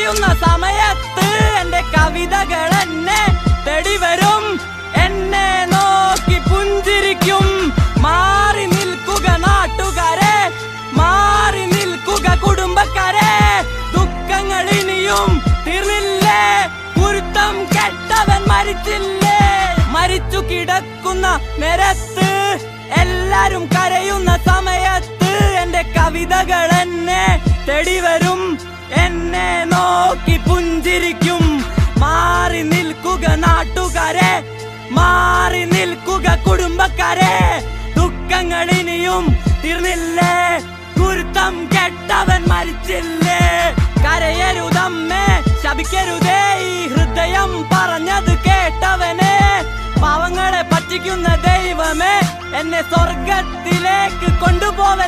കരയുന്ന സമയത്ത് എന്റെ കവിതകൾ എന്നെ തേടി വരും, എന്നെ നോക്കി പുഞ്ചിരിക്കും. മാറി നിൽക്കുക നാട്ടുകാരെ, മാറി നിൽക്കുക കുടുംബക്കാരെ, ദുഃഖങ്ങൾ ഇനിയും തീർന്നില്ലേ, കുരുത്തം കെട്ടവൻ മരിച്ചില്ലേ. മരിച്ചു കിടക്കുന്ന നേരത്ത് എല്ലാരും കരയുന്ന സമയത്ത് എന്റെ കവിതകൾ എന്നെ തേടി വരും, എന്നെ നോക്കി പുഞ്ചിരിക്കും. മാറി നിൽക്കുക നാട്ടുകാരെ, മാറി നിൽക്കുക കുടുംബക്കാരെ, ദുഃഖങ്ങൾ ഇനിയും തീർന്നില്ലേ, കുരുത്തം കെട്ടവൻ മരിച്ചില്ലേ. കരയരുതമ്മേ, ശപിക്കരുതേ, ഈ ഹൃദയം പറഞ്ഞത് കേട്ടവനെ. പാവങ്ങളെ പറ്റിക്കുന്ന ദൈവമേ, എന്നെ സ്വർഗത്തിലേക്ക് കൊണ്ടുപോവ.